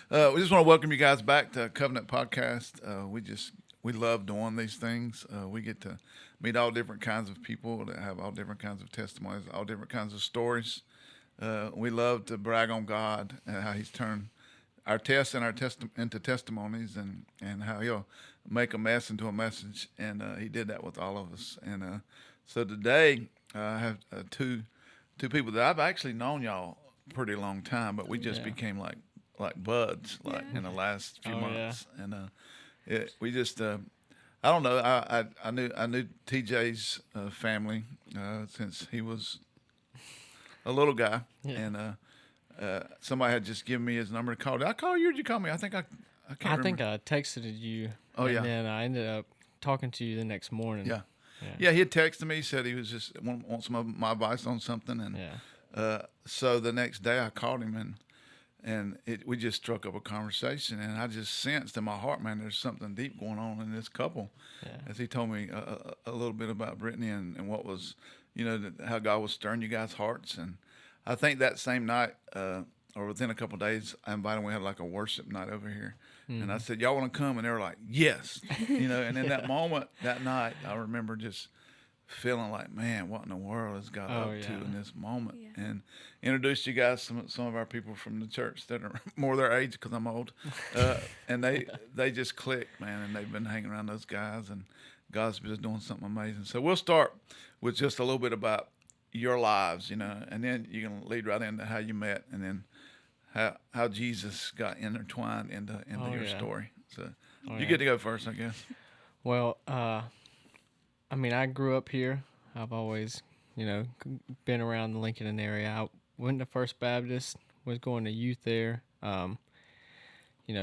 We just want to welcome you guys back to Covenant Podcast. We love doing these things. We get to meet all different kinds of people that have all different kinds of testimonies, all different kinds of stories. We love to brag on God and how He's turned our tests and our into testimonies, and how He'll make a mess into a message. And He did that with all of us. And so today I have two people that I've actually known y'all pretty long time, but we just became like buds in the last few months. And we just I don't know, I knew TJ's family since he was a little guy. And somebody had just given me his number to call. Did I call you or did you call me? I think I can't remember. I think I texted you. And then I ended up talking to you the next morning. Yeah, he had texted me. He said he was just want some of my advice on something, and so the next day I called him, and we just struck up a conversation, and I just sensed in my heart, man, there's something deep going on in this couple. As he told me a little bit about Brittany and what was, how God was stirring you guys' hearts, and I think that same night, or within a couple of days, I invited them. We had like a worship night over here. And I said, y'all want to come? And they were like, yes. And in that moment, that night, I remember just feeling like, man, what in the world has God up to in this moment? And introduced you guys to some of our people from the church that are more their age because I'm old. And they just clicked, man, and they've been hanging around those guys, and God's just doing something amazing. So we'll start with just a little bit about your lives, and then you're going to lead right into how you met, and then how Jesus got intertwined into your story. So you get to go first, I guess. Well, I grew up here. I've always, been around the Lincoln area. I went to First Baptist, was going to youth there,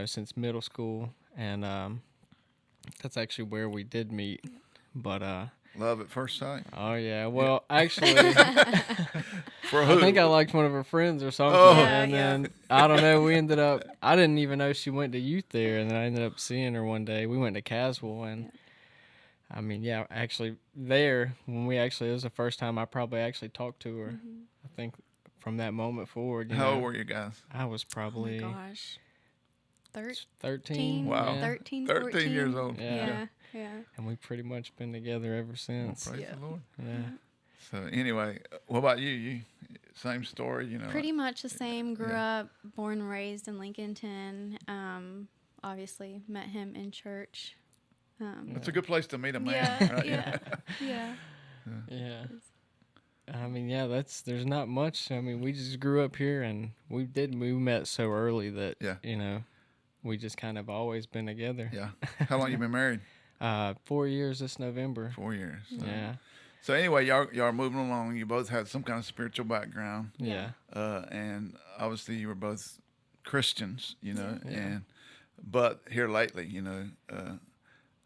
since middle school. And that's actually where we did meet. But love at first sight. Oh, yeah. Well, actually, for who? I think I liked one of her friends or something. Then, I don't know, I didn't even know she went to youth there, and then I ended up seeing her one day. We went to Caswell, and actually there, it was the first time I probably actually talked to her. I think from that moment forward. How old were you guys? I was probably... Oh, my gosh. 13. Wow. 13, 13 years old. Yeah. And we've pretty much been together ever since. Praise the Lord. Yeah. So anyway, what about you? You same story, Pretty much the same. Grew up, born and raised in Lincolnton. Obviously met him in church. It's a good place to meet a man. Yeah, right? yeah. There's not much. We just grew up here, and we met so early that, we just kind of always been together. Yeah. How long you been married? 4 years this November. 4 years. So. Yeah. So anyway, y'all are moving along. You both had some kind of spiritual background. Yeah. And obviously you were both Christians, but here lately,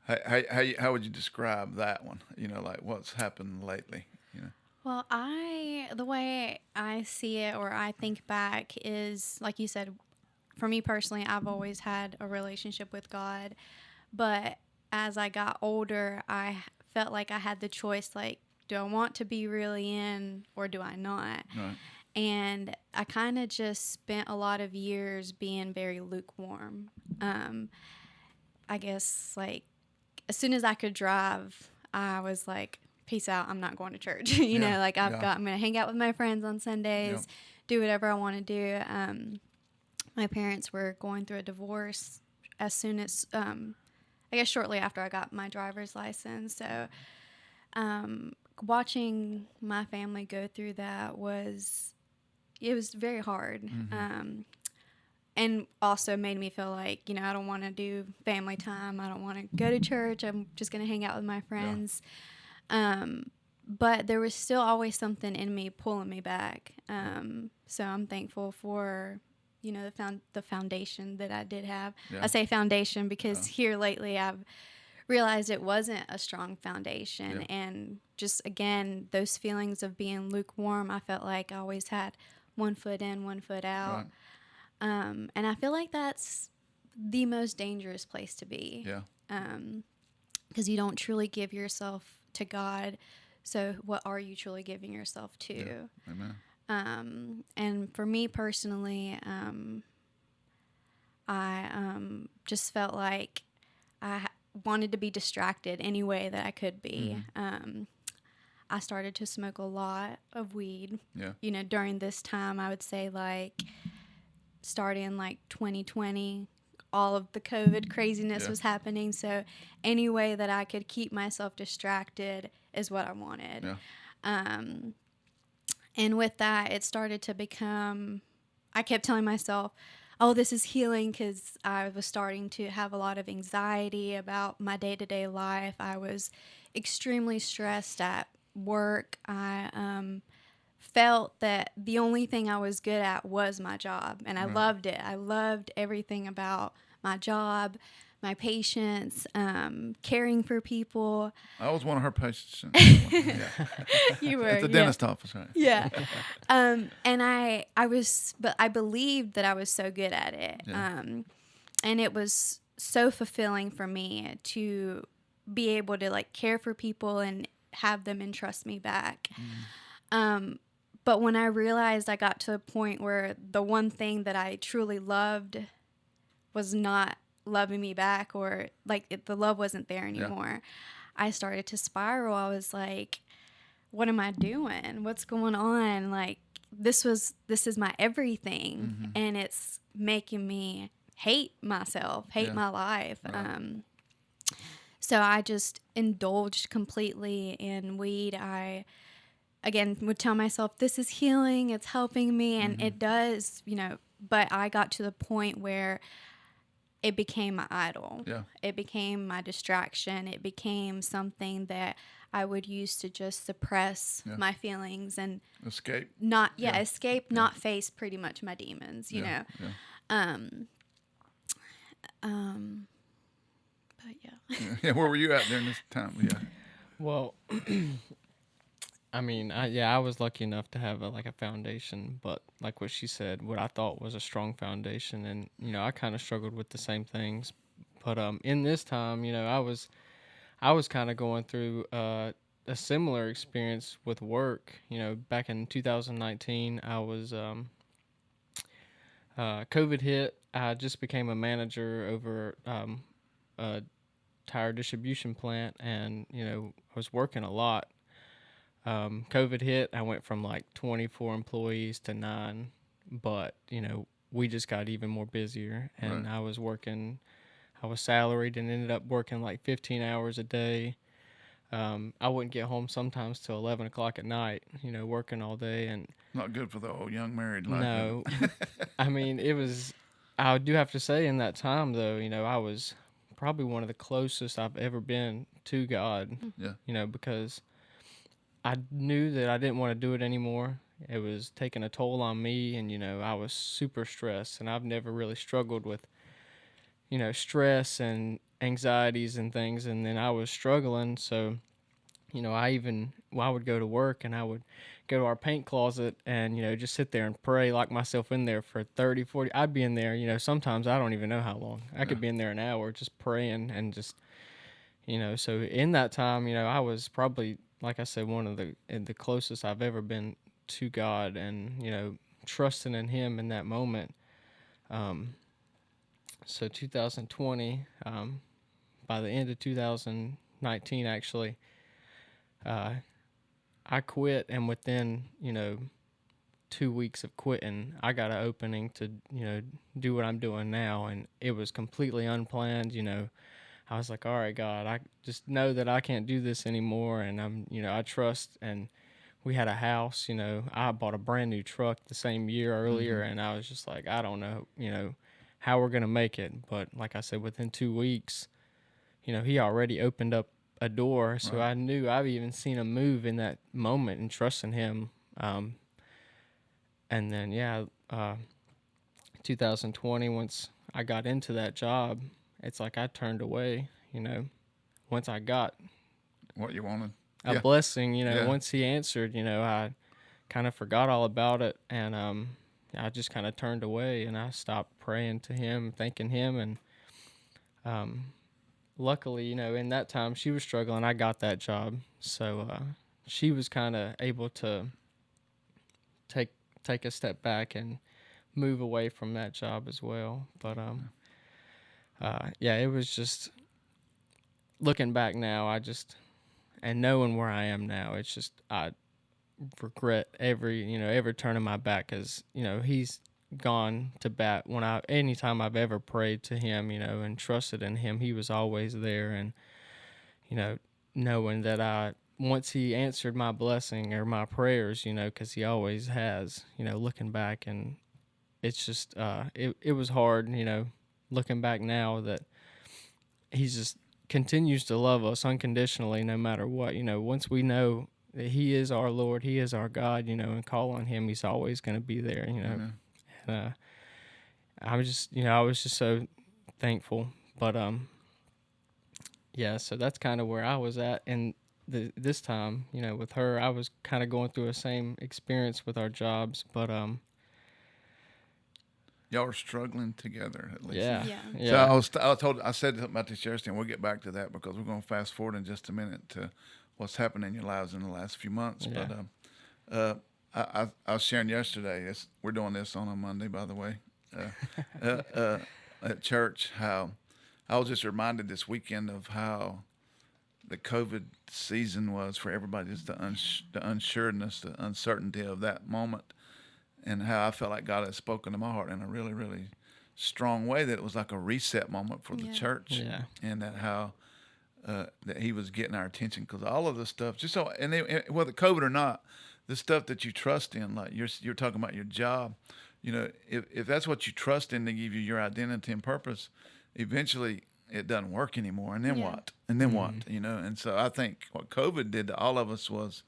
how would you describe that one? Like what's happened lately? Well, the way I see it or I think back is, like you said, for me personally, I've always had a relationship with God, but as I got older, I felt like I had the choice, like, do I want to be really in or do I not? Right. And I kind of just spent a lot of years being very lukewarm. I guess, like, as soon as I could drive, I was like, peace out, I'm not going to church. I'm going to hang out with my friends on Sundays, do whatever I want to do. My parents were going through a divorce as soon as, shortly after I got my driver's license. So watching my family go through that was very hard. Mm-hmm. And also made me feel like, I don't want to do family time. I don't want to go to church. I'm just going to hang out with my friends. But there was still always something in me pulling me back. So I'm thankful for, the foundation that I did have. Yeah. I say foundation because here lately I've realized it wasn't a strong foundation. Yeah. And just, again, those feelings of being lukewarm, I felt like I always had one foot in, one foot out. Right. And I feel like that's the most dangerous place to be. Yeah. Because you don't truly give yourself to God. So what are you truly giving yourself to? Yeah. Amen. And for me personally, I just felt like wanted to be distracted any way that I could be. I started to smoke a lot of weed. Yeah. You know, during this time, I would say like starting like 2020, all of the COVID craziness was happening. So any way that I could keep myself distracted is what I wanted. Yeah. And with that, it started to become, I kept telling myself, oh, this is healing, because I was starting to have a lot of anxiety about my day-to-day life. I was extremely stressed at work. I felt that the only thing I was good at was my job, and I loved it. I loved everything about my job, my patients, caring for people. I was one of her patients. You were at the dentist office, right? Yeah. And but I believed that I was so good at it. Yeah. And it was so fulfilling for me to be able to like care for people and have them entrust me back. But when I realized I got to a point where the one thing that I truly loved was not loving me back, or like the love wasn't there anymore, I started to spiral. I was like, what am I doing? What's going on? Like, this is my everything. And it's making me hate myself, hate my life. Right. So I just indulged completely in weed. I, again, would tell myself, this is healing, it's helping me, and it does, you know, but I got to the point where it became my idol. Yeah. It became my distraction. It became something that I would use to just suppress my feelings and escape. Escape, not face pretty much my demons, you know. Yeah. But yeah. Yeah. Where were you at during this time? Yeah. Well, I mean, I was lucky enough to have a foundation, but like what she said, what I thought was a strong foundation, and you know, I kind of struggled with the same things. But in this time, you know, I was kind of going through a similar experience with work. You know, back in 2019, I was COVID hit. I just became a manager over a tire distribution plant, and you know, I was working a lot. COVID hit. I went from like 24 employees to 9, but you know, we just got even more busier, and Right. I was salaried and ended up working like 15 hours a day. I wouldn't get home sometimes till 11 o'clock at night, you know, working all day. And Not good for the old young married life. no, I mean, I do have to say in that time though, you know, I was probably one of the closest I've ever been to God, Yeah. you know, because I knew that I didn't want to do it anymore. It was taking a toll on me, and, you know, I was super stressed, and I've never really struggled with, you know, stress and anxieties and things, and then I was struggling. So, you know, I would go to work, and I would go to our paint closet and, you know, just sit there and pray, lock myself in there for 30, 40. I'd be in there, you know, sometimes I don't even know how long. I could be in there an hour just praying and just, you know, so in that time, you know, I was probably, like I said, one of the closest I've ever been to God, and, you know, trusting in Him in that moment. So 2020, by the end of 2019, actually, I quit, and within, you know, 2 weeks of quitting, I got an opening to, you know, do what I'm doing now, and it was completely unplanned. You know, I was like, all right, God, I just know that I can't do this anymore, and you know, I trust. And we had a house, you know, I bought a brand new truck the same year earlier, and I was just like, I don't know, you know, how we're gonna make it. But like I said, within 2 weeks, you know, He already opened up a door, so Right. I knew I've even seen Him move in that moment and trusting Him. And then 2020, once I got into that job, it's like I turned away, you know, once I got What you wanted. a blessing, you know, Yeah. once He answered, you know, I kind of forgot all about it, and I just kind of turned away, and I stopped praying to Him, thanking Him. And luckily, you know, in that time she was struggling, I got that job, so she was kind of able to take a step back and move away from that job as well. But it was just looking back now. And knowing where I am now, it's just I regret every turn of my back, because he's gone to bat anytime I've ever prayed to him, and trusted in him. He was always there, and knowing that once he answered my blessing or my prayers, because he always has, looking back, and it's just it was hard, looking back now, that he just continues to love us unconditionally no matter what. Once we know that he is our Lord, he is our God, and call on him, he's always going to be there. Mm-hmm. And I was just so thankful. But so that's kind of where I was at. And this time, with her, I was kind of going through the same experience with our jobs, but y'all are struggling together, at least. Yeah. So I said something about this yesterday, and we'll get back to that, because we're going to fast forward in just a minute to what's happened in your lives in the last few months. Yeah. But I was sharing yesterday, we're doing this on a Monday, by the way, at church, how I was just reminded this weekend of how the COVID season was for everybody, just the unsureness, the uncertainty of that moment, and how I felt like God had spoken to my heart in a really, really strong way, that it was like a reset moment for the church, and that how that he was getting our attention, because all of the stuff, whether COVID or not, the stuff that you trust in, like you're talking about your job, if that's what you trust in to give you your identity and purpose, eventually it doesn't work anymore. And then what? And then what? And so I think what COVID did to all of us was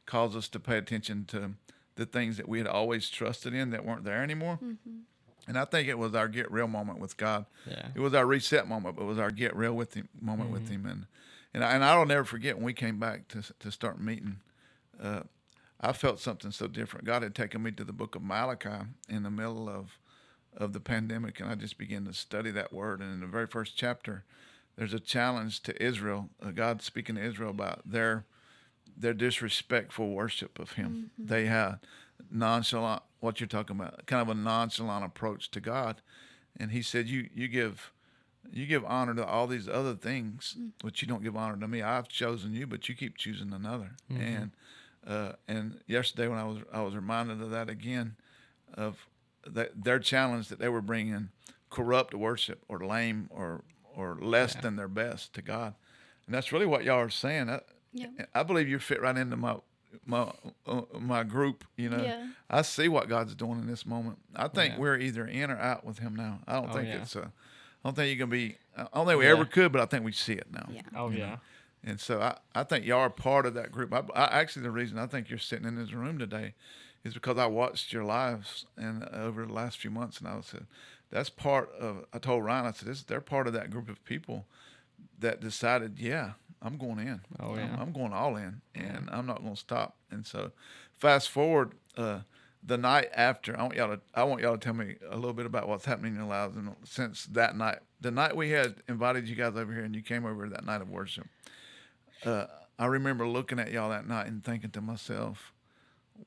cause us to pay attention to the things that we had always trusted in that weren't there anymore. Mm-hmm. And I think it was our get real moment with God. Yeah. It was our reset moment, but it was our get real with him moment with him. And I'll never forget when we came back to start meeting, I felt something so different. God had taken me to the book of Malachi in the middle of the pandemic, and I just began to study that word. And in the very first chapter, there's a challenge to Israel, God speaking to Israel about their disrespectful worship of him. Mm-hmm. They had nonchalant, what you're talking about, kind of a nonchalant approach to God. And he said, you give honor to all these other things, but you don't give honor to me. I've chosen you, but you keep choosing another. Mm-hmm. And yesterday when I was reminded of that again, of their challenge that they were bringing corrupt worship or lame or less than their best to God. And that's really what y'all are saying. I believe you fit right into my group. I see what God's doing in this moment. I think we're either in or out with him now. I don't think I don't think you can be. I don't think we ever could, but I think we see it now. Yeah. Oh yeah. And so I think y'all are part of that group. Actually, the reason I think you're sitting in this room today is because I watched your lives and over the last few months, and I said, that's part of. I told Ryan, I said, they're part of that group of people that decided, I'm going in. Oh yeah. I'm going all in, and I'm not going to stop. And so, fast forward the night after, I want y'all to tell me a little bit about what's happening in your lives. And since that night, the night we had invited you guys over here, and you came over that night of worship. I remember looking at y'all that night and thinking to myself,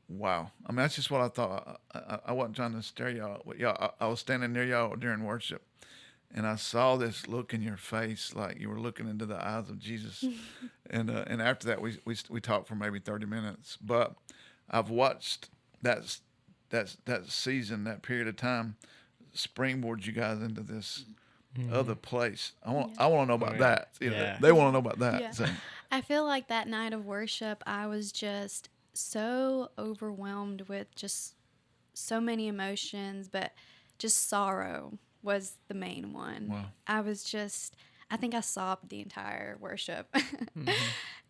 wow. I mean, that's just what I thought. I wasn't trying to stare y'all. I was standing near y'all during worship, and I saw this look in your face, like you were looking into the eyes of Jesus. And after that, we talked for maybe 30 minutes. But I've watched that season, that period of time, springboard you guys into this other place. I want to know about that. They want to know about that. Yeah. So. I feel like that night of worship, I was just so overwhelmed with just so many emotions, but just sorrow was the main one. Wow. I think I sobbed the entire worship.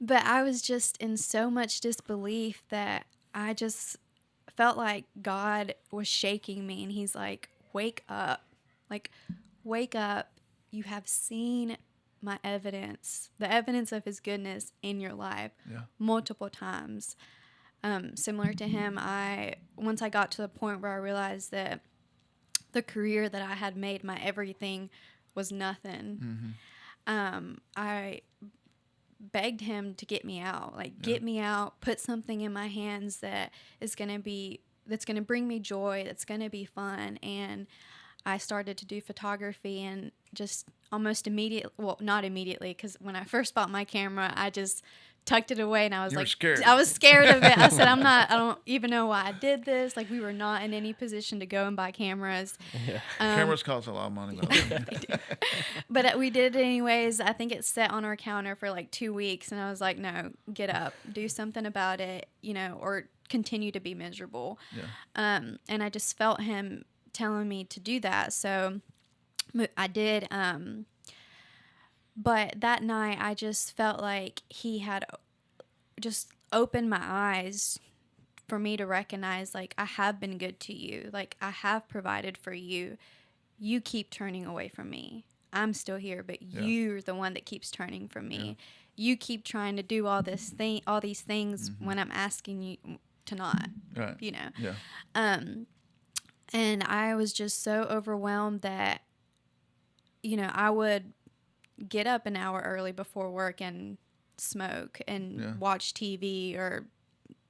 But I was just in so much disbelief that I just felt like God was shaking me, and he's like, wake up. Like, wake up. You have seen my evidence, the evidence of his goodness in your life multiple times. Similar to him, once I got to the point where I realized that the career that I had made my everything was nothing, I begged him to get me out. Like, get me out, put something in my hands that is going to be that's going to bring me joy, that's going to be fun. And I started to do photography, and just almost immediately, well, not immediately, because when I first bought my camera, I just tucked it away, and I was You were like, scared. I was scared of it. I said, I don't even know why I did this. Like, we were not in any position to go and buy cameras. Yeah. Cameras cost a lot of money, by the way. But we did it anyways. I think it sat on our counter for like 2 weeks, and I was like, no, get up, do something about it, or continue to be miserable. Yeah. And I just felt him telling me to do that. So I did. But that night, I just felt like he had just opened my eyes for me to recognize, like, I have been good to you. Like, I have provided for you. You keep turning away from me. I'm still here, but you're the one that keeps turning from me. Yeah. You keep trying to do all these things when I'm asking you to not. Right. Yeah. And I was just so overwhelmed that, I would get up an hour early before work and smoke and watch TV, or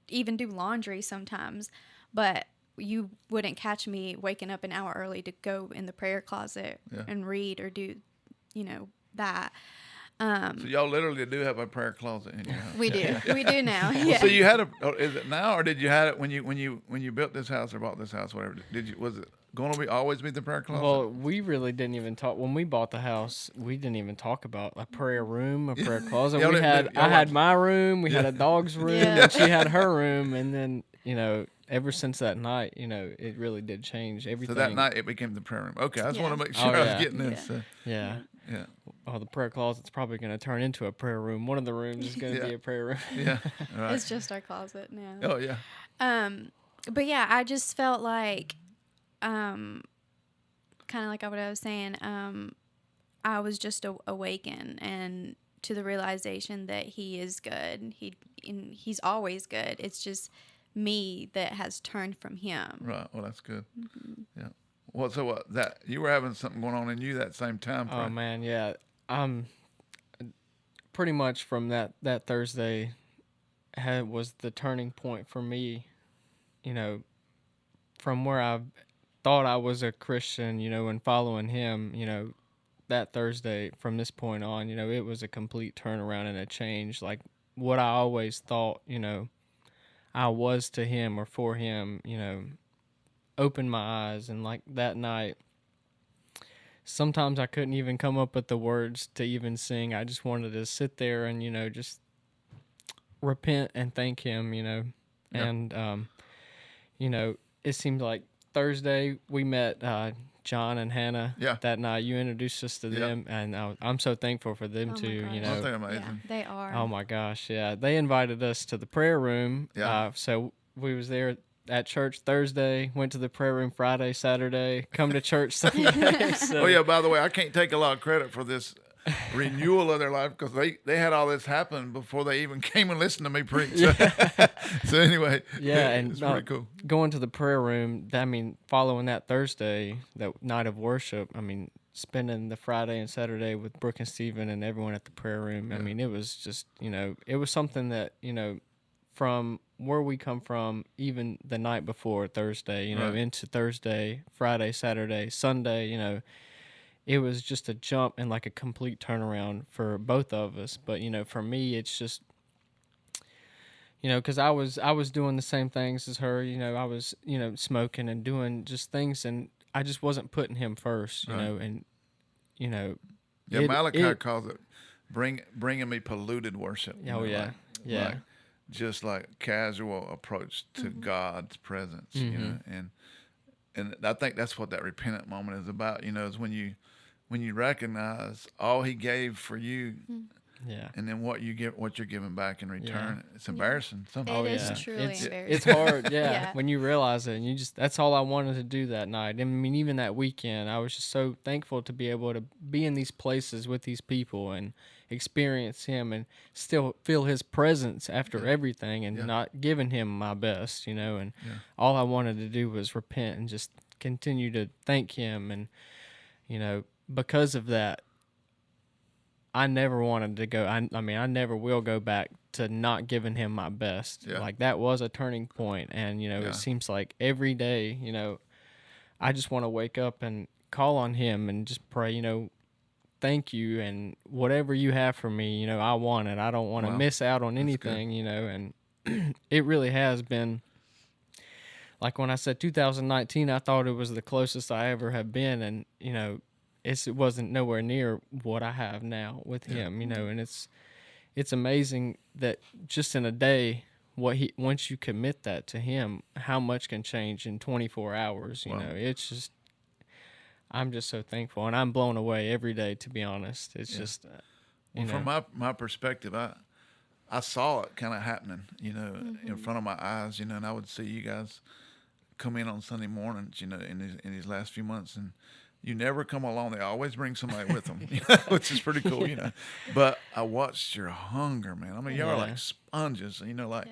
even do laundry sometimes. But you wouldn't catch me waking up an hour early to go in the prayer closet and read or do, that. So y'all literally do have a prayer closet in your house. We do. We do now. Yeah. So you had is it now, or did you have it when you built this house or bought this house, whatever? Was it going to always be the prayer closet? Well, we really didn't even talk when we bought the house. We didn't even talk about a prayer room, a prayer closet. I had my room, we had a dog's room, and she had her room, and then ever since that night, it really did change everything. So that night it became the prayer room. Okay, I just want to make sure I was getting this. Yeah. Oh, the prayer closet's probably going to turn into a prayer room. One of the rooms is going to be a prayer room. Yeah, right. It's just our closet now. Oh yeah. But yeah, I just felt like, kind of like what I was saying. I was just awakened and to the realization that He is good. He's always good. It's just me that has turned from Him. Right. Well, that's good. Yeah. Well, so what? That you were having something going on in you that same time. Oh man, yeah. Pretty much from that Thursday was the turning point for me. From where I thought I was a Christian, and following Him, that Thursday from this point on, it was a complete turnaround and a change. Like what I always thought, I was to Him or for Him, opened my eyes. And like that night, sometimes I couldn't even come up with the words to even sing. I just wanted to sit there and, just repent and thank Him, And, it seemed like Thursday we met John and Hannah that night. You introduced us to them, and I'm so thankful for them too. They're amazing. Yeah, they are. Oh my gosh, yeah. They invited us to the prayer room. Yeah. So we was there at church Thursday, went to the prayer room Friday, Saturday, come to church Sunday. So. Oh yeah, by the way, I can't take a lot of credit for this renewal of their life because they had all this happen before they even came and listened to me preach. Yeah. So anyway, and it's pretty cool. Going to the prayer room, following that Thursday, that night of worship, spending the Friday and Saturday with Brooke and Stephen and everyone at the prayer room. It was just, it was something that, from where we come from, even the night before Thursday, into Thursday, Friday, Saturday, Sunday, it was just a jump and like a complete turnaround for both of us. But, for me, it's just, because I was doing the same things as her, I was, smoking and doing just things, and I just wasn't putting Him first, and, Malachi calls it bringing me polluted worship. Oh, yeah. Like, just like casual approach to God's presence, and I think that's what that repentant moment is about, is when you recognize all He gave for you, and then what you're giving back in return. It's embarrassing sometimes. It is truly embarrassing. It's hard, when you realize it, and that's all I wanted to do that night. Even that weekend, I was just so thankful to be able to be in these places with these people and experience Him and still feel His presence after everything, and not giving Him my best, and all I wanted to do was repent and just continue to thank Him. And because of that, I never wanted to go. I mean, I never will go back to not giving him my best. Yeah. Like, that was a turning point. And, you know, Yeah. it seems like every day, you know, I just want to wake up and call on him and just pray, you know, thank you. And whatever you have for me, you know, I want it. I don't want to Wow. miss out on That's anything, you know, and it really has been. Like when I said 2019, I thought it was the closest I ever have been. And, you know, it wasn't nowhere near what I have now with him, you know, and it's amazing that just in a day, once you commit that to him, how much can change in 24 hours, you know. It's just, I'm just so thankful, and I'm blown away every day, to be honest. It's just, well, from my perspective, I saw it kind of happening, you know, in front of my eyes, you know, and I would see you guys come in on Sunday mornings, you know, in these last few months, and you never come along. They always bring somebody with them, you know, which is pretty cool, you know. But I watched your hunger, man. I mean, y'all are like sponges, you know, like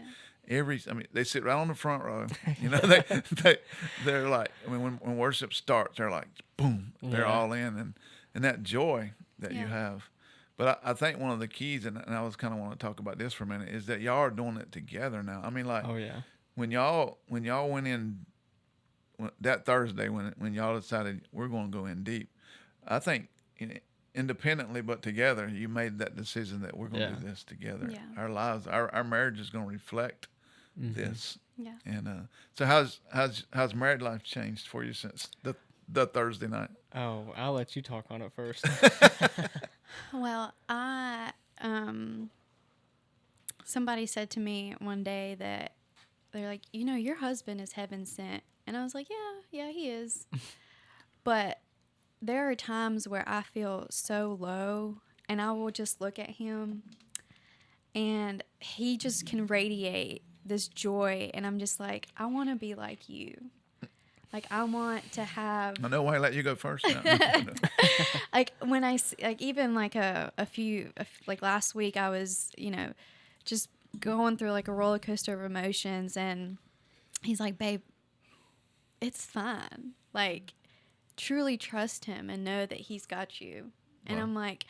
I mean, they sit right on the front row, you know. They're like, I mean, when worship starts, they're like, boom, they're all in, and that joy that you have. But I think one of the keys, and I was kind of want to talk about this for a minute, is that y'all are doing it together now. I mean, like, when y'all went in that Thursday, when y'all decided we're going to go in deep, I think independently but together, you made that decision that we're going to do this together. Yeah. Our lives, our marriage is going to reflect this. Yeah. And so how's married life changed for you since the Thursday night? Oh, I'll let you talk on it first. Well, somebody said to me one day that they're like, you know, your husband is heaven sent. And I was like, yeah, he is. But there are times where I feel so low, and I will just look at him, and he just can radiate this joy. And I'm just like, I want to be like you. Like, I want to have. I know why I let you go first. Like, when I, like, even like like last week, I was, you know, just going through like a roller coaster of emotions, and he's like, babe, it's fine. Like, truly trust him and know that he's got you. And I'm like,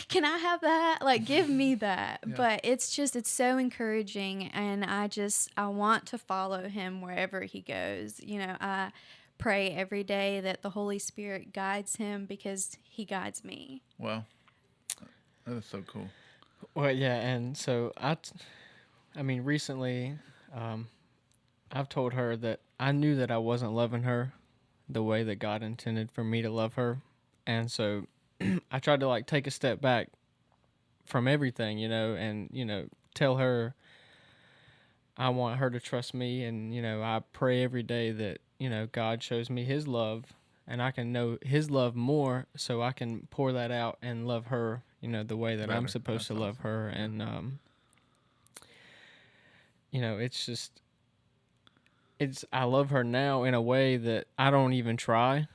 can I have that? Like, give me that. But it's so encouraging, and I want to follow him wherever he goes. You know, I pray every day that the Holy Spirit guides him, because he guides me. Wow. That is so cool. Well, yeah, and so I mean, recently, I've told her that I knew that I wasn't loving her the way that God intended for me to love her. And so I tried to like take a step back from everything, you know, and, you know, tell her I want her to trust me. And, you know, I pray every day that, you know, God shows me his love, and I can know his love more, so I can pour that out and love her, you know, the way that I'm supposed to love her. And, you know, I love her now in a way that I don't even try,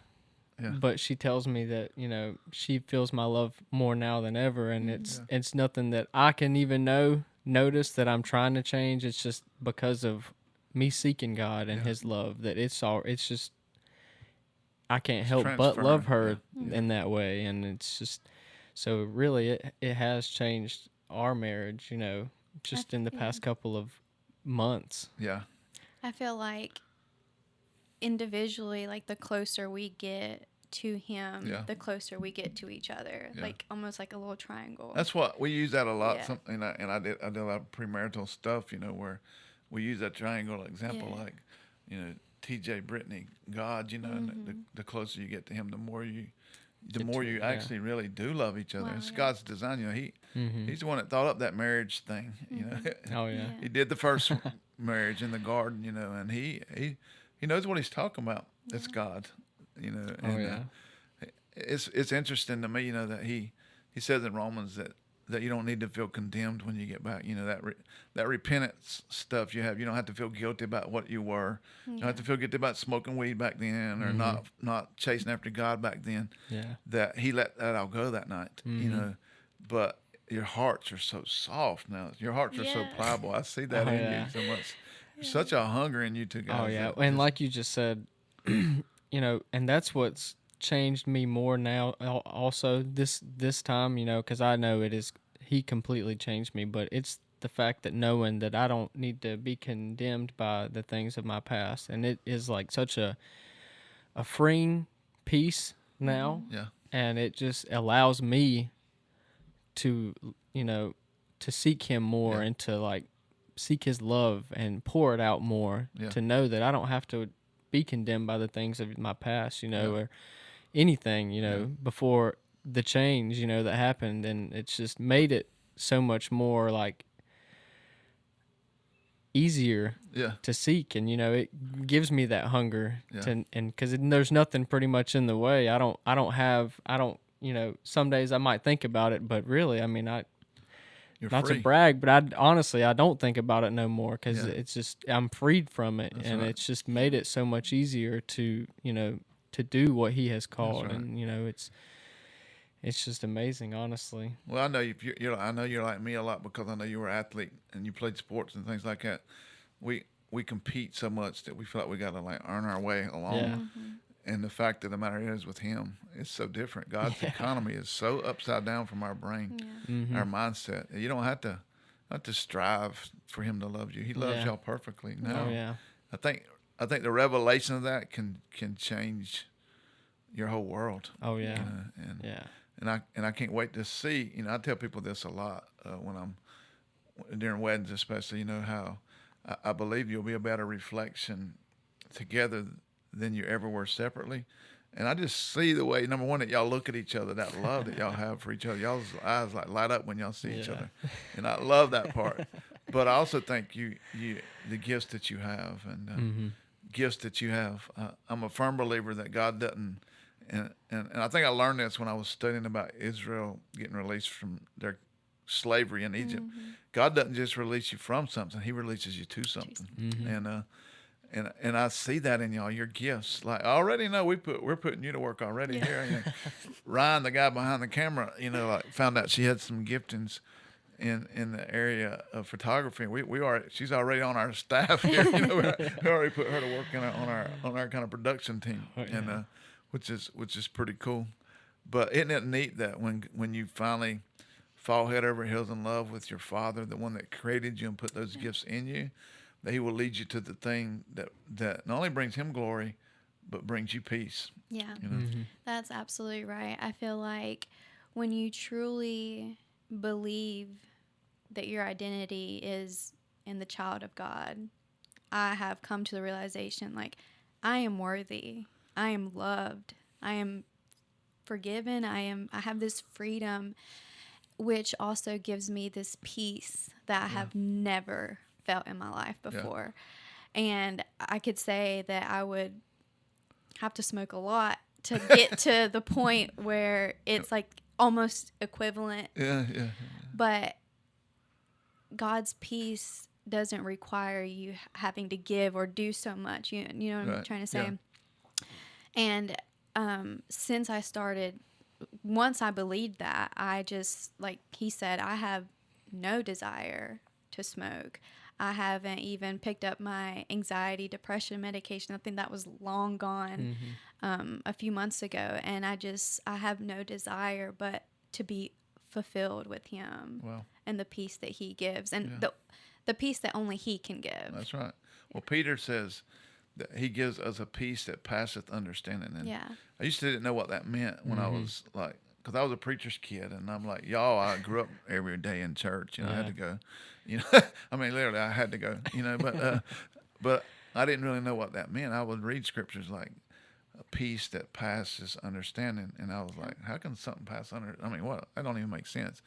but she tells me that, you know, she feels my love more now than ever. And it's nothing that I can even notice that I'm trying to change. It's just because of me seeking God and his love, that it's just, I can't help but love her in that way. And it's just, so really it has changed our marriage, you know, just in the past couple of months. Yeah. I feel like individually, like, the closer we get to him, the closer we get to each other, like almost like a little triangle. That's what we use that a lot. And I did a lot of premarital stuff, you know, where we use that triangle example, like, you know, TJ, Brittany, God, you know, and the closer you get to him, the more you actually really do love each other. It's God's design, you know. He's the one that thought up that marriage thing, you know. Oh yeah. He did the first marriage in the garden, you know, and he knows what he's talking about. It's God, you know. And, it's interesting to me, you know, that he says in Romans that you don't need to feel condemned when you get back. You know, that repentance stuff you have. You don't have to feel guilty about what you were. You don't have to feel guilty about smoking weed back then, or not chasing after God back then. Yeah. That he let that all go that night, you know. But your hearts are so soft now. Your hearts are so pliable. I see that in you so much. There's such a hunger in you two guys. Oh, yeah. And like you just said, you know, and that's what's changed me more now also this time, you know, because I know he completely changed me, but it's the fact that knowing that I don't need to be condemned by the things of my past, and it is like such a freeing peace now. Yeah. And it just allows me to, you know, to seek him more and to like seek his love and pour it out more, to know that I don't have to be condemned by the things of my past, you know, or anything, you know, before the change, you know, that happened. And it's just made it so much more like easier to seek. And, you know, it gives me that hunger to, and cause there's nothing pretty much in the way. I don't, you know, some days I might think about it, but really, I mean, You're not free. to brag, but I don't think about it no more, because it's just, I'm freed from it. That's and it's just made it so much easier to, you know, to do what he has called. And, you know, it's just amazing, honestly. Well, I know I know you're like me a lot, because I know you were an athlete and you played sports and things like that. We compete so much that we feel like we got to like earn our way along. Yeah. And the fact of the matter is, with him, it's so different. God's economy is so upside down from our brain, our mindset. You don't have to strive for him to love you. He loves y'all perfectly. No, I think the revelation of that can change your whole world. Oh yeah, you know? And I can't wait to see. You know, I tell people this a lot when I'm during weddings, especially. You know how I believe you'll be a better reflection together than you ever were separately. And I just see the way, number one, that y'all look at each other, that love that y'all have for each other. Y'all's eyes like light up when y'all see each other. And I love that part. But I also think the gifts that you have and gifts that you have. I'm a firm believer that God doesn't, and I think I learned this when I was studying about Israel getting released from their slavery in Egypt. God doesn't just release you from something; He releases you to something. And I see that in y'all, your gifts. Like, I already know we're putting you to work already here. You know, Ryan, the guy behind the camera, you know, like found out she had some giftings in the area of photography. She's already on our staff here. You know, we already put her to work on our kind of production team, and which is pretty cool. But isn't it neat that when you finally fall head over heels in love with your Father, the one that created you and put those gifts in you, that He will lead you to the thing that not only brings Him glory, but brings you peace. Yeah, you know? That's absolutely right. I feel like when you truly believe that your identity is in the child of God, I have come to the realization, like, I am worthy. I am loved. I am forgiven. I have this freedom, which also gives me this peace that I have never felt in my life before. And I could say that I would have to smoke a lot to get to the point where it's like almost equivalent. But God's peace doesn't require you having to give or do so much. You know what I'm trying to say? And since I started, once I believed that, I just, like he said, I have no desire to smoke. I haven't even picked up my anxiety, depression medication. I think that was long gone a few months ago. And I have no desire but to be fulfilled with Him and the peace that He gives, and the peace that only He can give. That's right. Well, Peter says that He gives us a peace that passeth understanding. And I used to didn't know what that meant when I was like, because I was a preacher's kid, and I'm like, y'all, I grew up every day in church, and I had to go, you know, I mean, literally, I had to go, you know, but I didn't really know what that meant. I would read scriptures like a peace that passes understanding, and I was like, how can something pass under? I mean, what? That don't even make sense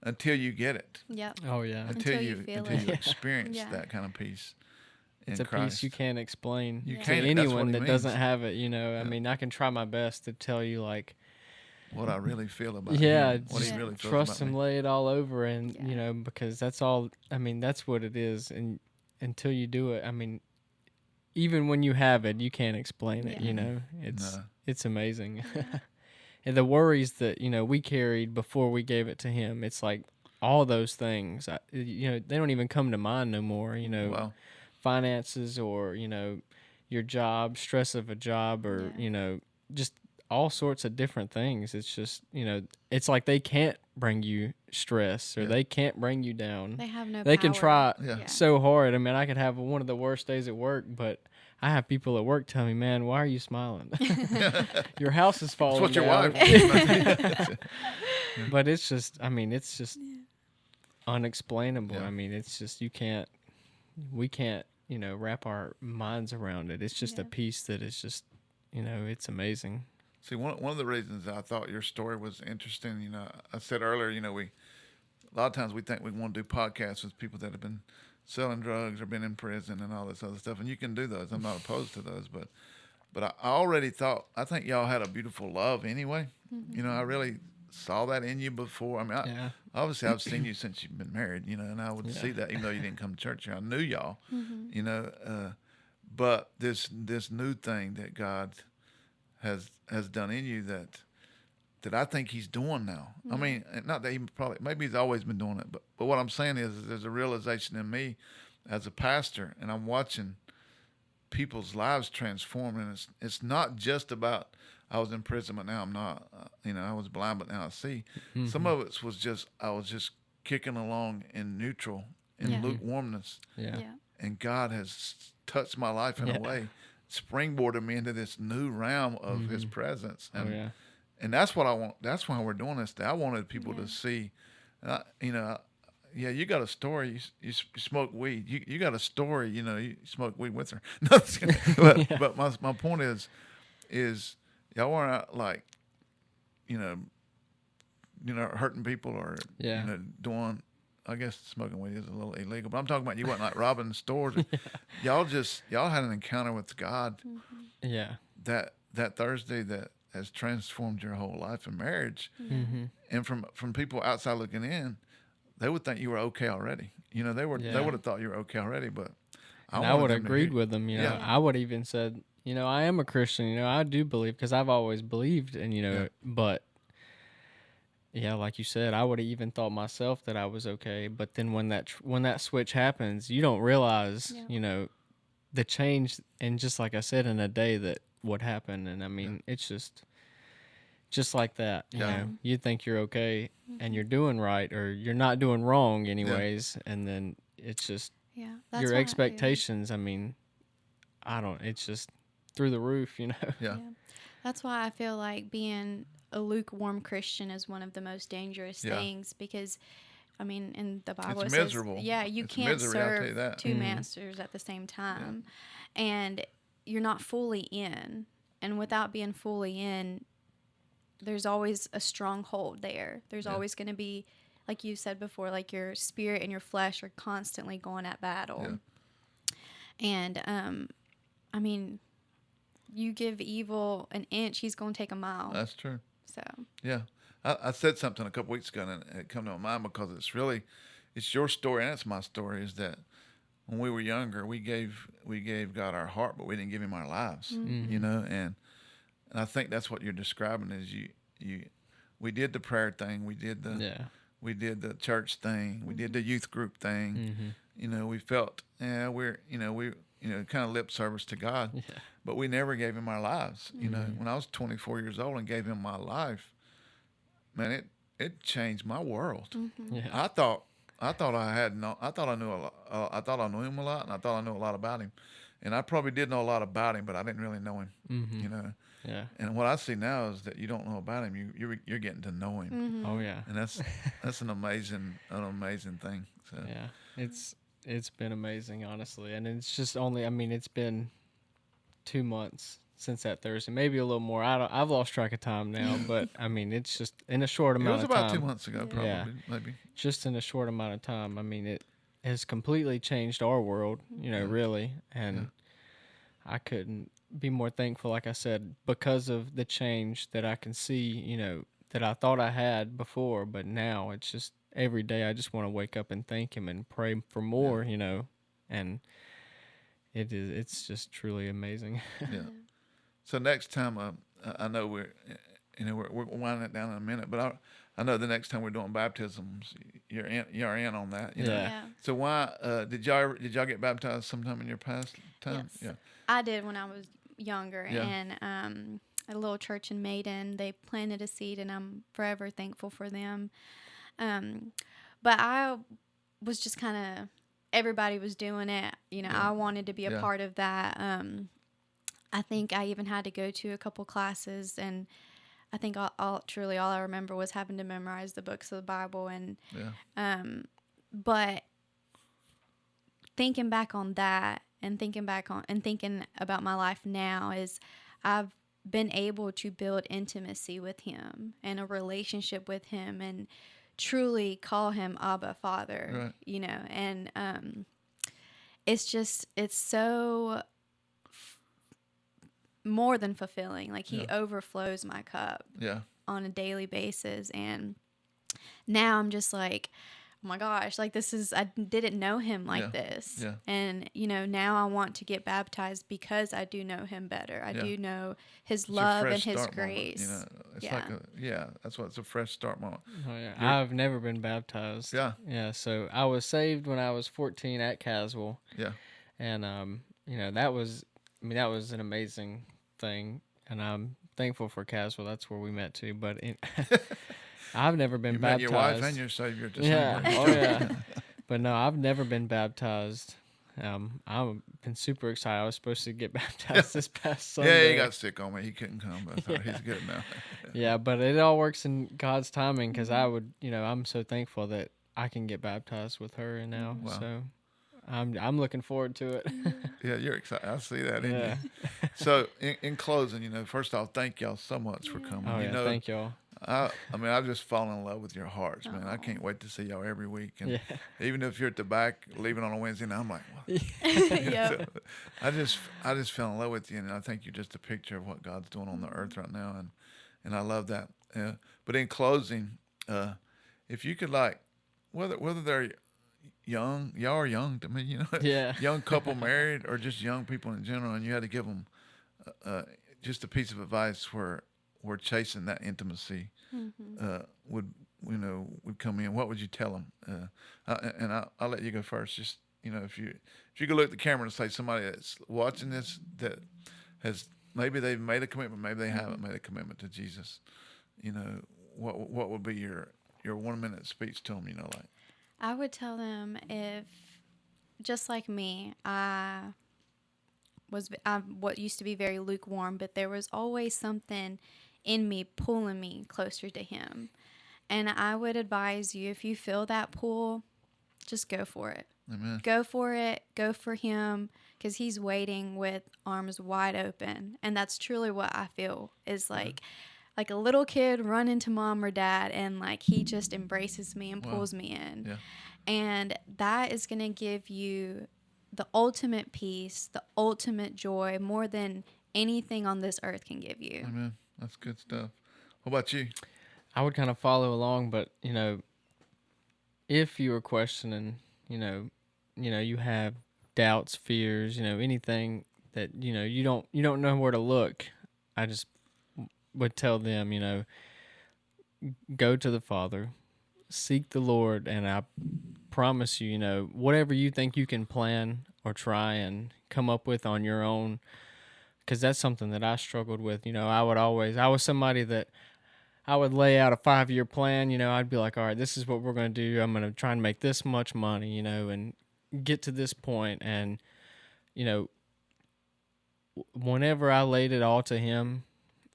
until you get it. Yep. Oh yeah. Until you experience that kind of peace. It's a Christ. peace you can't explain You to can't. anyone that means. doesn't have it. You know, I mean, I can try my best to tell you, like, what I really feel about him, what he really feels trust about him, me. lay it all over, and you know, because that's all. I mean, that's what it is, and until you do it, I mean, even when you have it, you can't explain it. You know, it's amazing. And the worries that, you know, we carried before we gave it to Him, it's like all those things. You know, they don't even come to mind no more. You know, finances, or, you know, your job, stress of a job, or you know, just all sorts of different things. It's just, it's like they can't bring you stress or they can't bring you down. They have no They power. can try Yeah. so hard. I mean, I could have one of the worst days at work, but I have people at work tell me, man, why are you smiling? Your house is falling That's what your down. wife But it's just, it's just unexplainable. Yeah. I mean, it's just, we can't, wrap our minds around it. It's just a peace that is just, it's amazing. See, one of the reasons I thought your story was interesting, I said earlier, a lot of times we think we want to do podcasts with people that have been selling drugs or been in prison and all this other stuff, and you can do those. I'm not opposed to those, but I already thought, I think y'all had a beautiful love anyway. Mm-hmm. I really saw that in you before. I mean, obviously I've seen you since you've been married, and I would see that even though you didn't come to church here. I knew y'all, but this new thing that God has done in you that I think he's doing now. I mean, not that maybe he's always been doing it, but what I'm saying is there's a realization in me as a pastor, and I'm watching people's lives transform, and it's not just about I was in prison, but now I'm not. I was blind, but now I see. Mm-hmm. Some of it was just I was just kicking along in neutral, in lukewarmness. Yeah. And God has touched my life in a way, springboarded me into this new realm of His presence. And and that's what I want. That's why we're doing this. I wanted people to see, you got a story. You smoke weed. You got a story. You smoke weed with her. But my point is y'all weren't like, hurting people or doing. I guess smoking weed is a little illegal, but I'm talking about you weren't like robbing stores. Y'all had an encounter with God. Mm-hmm. Yeah. That Thursday that has transformed your whole life and marriage. Mm-hmm. And from people outside looking in, they would think you were okay already. They would have thought you were okay already, but I would have agreed with them. I would have even said, I am a Christian. I do believe because I've always believed, and but. Yeah, like you said, I would have even thought myself that I was okay. But then when that switch happens, you don't realize, the change. And just like I said, in a day that would happen. And I mean, it's just like that. You know, you think you're okay and you're doing right, or you're not doing wrong anyways. And then it's just your expectations. I mean, it's just through the roof, Yeah. That's why I feel like being a lukewarm Christian is one of the most dangerous things, because I mean, in the Bible it's it miserable. says, you can't serve two masters at the same time, and you're not fully in. And without being fully in, there's always a stronghold there. There's always going to be, like you said before, like your spirit and your flesh are constantly going at battle. And I mean, you give evil an inch, he's going to take a mile. That's true. So yeah, I said something a couple weeks ago, and it come to my mind because it's your story and it's my story. Is that when we were younger, we gave God our heart, but we didn't give Him our lives. And I think that's what you're describing. Is we did the prayer thing, we did the church thing, we did the youth group thing. We felt we're kind of lip service to God. But we never gave Him our lives. When I was 24 years old and gave Him my life, man, it changed my world. I thought I knew a lot. I thought I knew Him a lot, and I thought I knew a lot about Him. And I probably did know a lot about Him, but I didn't really know Him. Yeah. And what I see now is that you don't know about Him. You're getting to know Him. Oh yeah. And that's an amazing thing. So yeah, it's been amazing, honestly, and it's just it's been 2 months since that Thursday, maybe a little more. I've lost track of time now, but I mean, it's just in a short amount of time. It was about 2 months ago, probably, maybe. Just in a short amount of time. I mean, it has completely changed our world, really, and I couldn't be more thankful, like I said, because of the change that I can see, that I thought I had before, but now it's just every day I just want to wake up and thank Him and pray for more, and it's just truly amazing. Yeah. So next time, I know we're winding it down in a minute, but I know the next time we're doing baptisms, you're in on that. Yeah. So why did y'all get baptized sometime in your past time? Yes. Yeah. I did when I was younger, and a little church in Maiden. They planted a seed, and I'm forever thankful for them. But I was just kind of, everybody was doing it. You know, I wanted to be a part of that. I think I even had to go to a couple classes, and I think all I remember was having to memorize the books of the Bible. And but thinking back on that, and thinking about my life now, is I've been able to build intimacy with him and a relationship with him, and truly call him Abba, Father. Right. You know, and it's so more than fulfilling. Like, he overflows my cup on a daily basis. And now I'm just like, oh my gosh, like, I didn't know him like this. Yeah. And, you know, now I want to get baptized because I do know him better. I do know his love and his grace. Moment, you know, it's like that's what it's a fresh start moment. Oh, yeah. I've never been baptized. Yeah. Yeah. So I was saved when I was 14 at Caswell. Yeah. And, you know, that was an amazing thing, and I'm thankful for Caswell. That's where we met too. But I've never been baptized. Met your wife and your Savior. Oh yeah. But no, I've never been baptized. I've been super excited. I was supposed to get baptized this past Sunday. Yeah, he got sick on me. He couldn't come, but he's good now. Yeah, but it all works in God's timing, because I'm so thankful that I can get baptized with her and now. Wow. So I'm looking forward to it. Yeah, you're excited. I see that in you. So in closing, you know, first off, thank y'all so much for coming. Oh, you know, thank y'all. I mean, I've just fallen in love with your hearts, man. I can't wait to see y'all every week. And even if you're at the back, leaving on a Wednesday night, I'm like, what? So I just fell in love with you, and I think you're just a picture of what God's doing on the earth right now, and I love that. But in closing, if you could, like, whether they're young, y'all are young to me, you know, young couple married, or just young people in general, and you had to give them just a piece of advice where chasing that intimacy would come in, what would you tell them? And I'll let you go first. Just, you know, if you could look at the camera and say, somebody that's watching this that has, maybe they've made a commitment, maybe they haven't made a commitment to Jesus, you know, what would be your 1 minute speech to them? You know, like, I would tell them, if, just like me, I'm what used to be very lukewarm, but there was always something in me pulling me closer to him. And I would advise you, if you feel that pull, just go for it. Amen. Go for it. Go for him, because he's waiting with arms wide open. And that's truly what I feel, is like a little kid running to mom or dad, and like he just embraces me and pulls me in. Yeah. And that is going to give you the ultimate peace, the ultimate joy, more than anything on this earth can give you. Amen. That's good stuff. What about you? I would kind of follow along, but, you know, if you are questioning, you know, you have doubts, fears, you know, anything that, you know, you don't know where to look, I just would tell them, you know, go to the Father, seek the Lord, and I promise you, you know, whatever you think you can plan or try and come up with on your own, because that's something that I struggled with. You know, I was somebody that I would lay out a 5-year plan. You know, I'd be like, all right, this is what we're going to do. I'm going to try and make this much money, you know, and get to this point. And, you know, whenever I laid it all to him,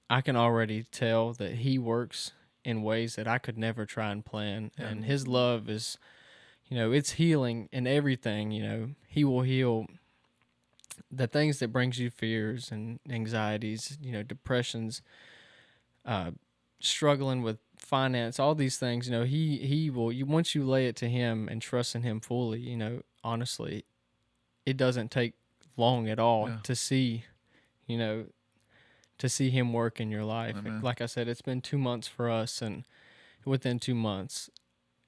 I can already tell that he works in ways that I could never try and plan. Yeah. And his love is, you know, it's healing in everything. You know, he will heal the things that brings you fears and anxieties, you know, depressions, struggling with finance, all these things. You know, he will, once you lay it to him and trust in him fully, you know, honestly, it doesn't take long at all to see, you know, to see him work in your life. Amen. Like I said, it's been 2 months for us, and within 2 months,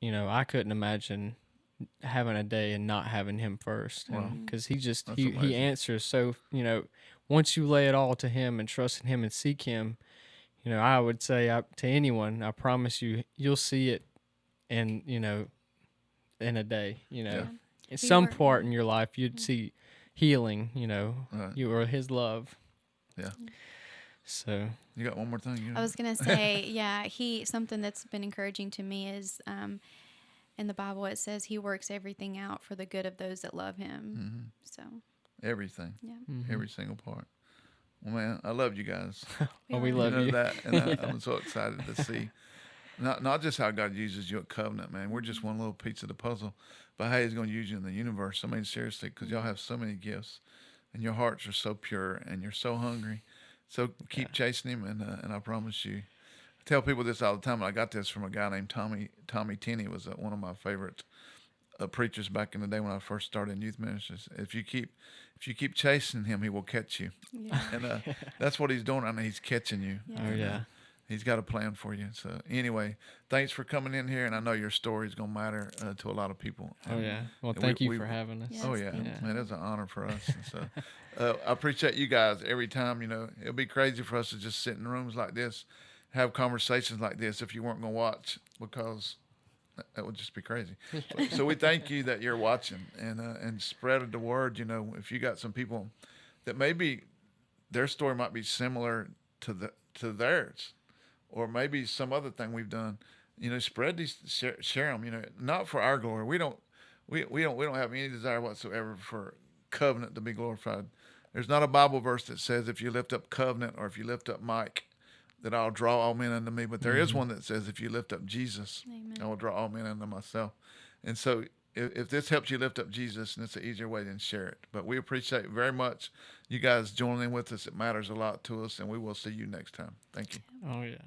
you know, I couldn't imagine having a day and not having him first. Because he answers. So, you know, once you lay it all to him and trust in him and seek him, you know, I would say to anyone, I promise you, you'll see it in, you know, in a day, you know. In some part in your life, you'd see healing, you know, you or his love. Yeah. So You got one more thing? I was gonna say, yeah, something that's been encouraging to me is in the Bible it says he works everything out for the good of those that love him. So everything, yeah, every single part. Well, man, I love you guys. we love you. That, and I'm so excited to see not just how God uses you at Covenant, man. We're just one little piece of the puzzle, but how He's going to use you in the universe. I mean, seriously, because y'all have so many gifts, and your hearts are so pure, and you're so hungry. So keep chasing Him, and I promise you. I tell people this all the time. I got this from a guy named Tommy Tenney. Was one of my favorite preachers back in the day when I first started in youth ministries. If you keep chasing Him, He will catch you. yeah, And that's what He's doing. I mean, He's catching you. Yeah. Oh, yeah. He's got a plan for you. So anyway, thanks for coming in here, and I know your story is going to matter to a lot of people. Oh, And, yeah. Well, thank you for having us. Yes, oh, yeah. thank Man, it's an honor for us. And so I appreciate you guys every time. It'll be crazy for us to just sit in rooms like this, have conversations like this if you weren't going to watch, because that would just be crazy. So we thank you that you're watching and spread the word. If you got some people that maybe their story might be similar to theirs, or maybe some other thing we've done, spread these, share them. Not for our glory. We don't have any desire whatsoever for Covenant to be glorified. There's not a Bible verse that says if you lift up Covenant or if you lift up Mike, that I'll draw all men unto me. But there is one that says if you lift up Jesus, Amen. I will draw all men unto myself. And so if this helps you lift up Jesus, and it's an easier way, then share it. But we appreciate very much you guys joining in with us. It matters a lot to us, and we will see you next time. Thank you. Oh, yeah.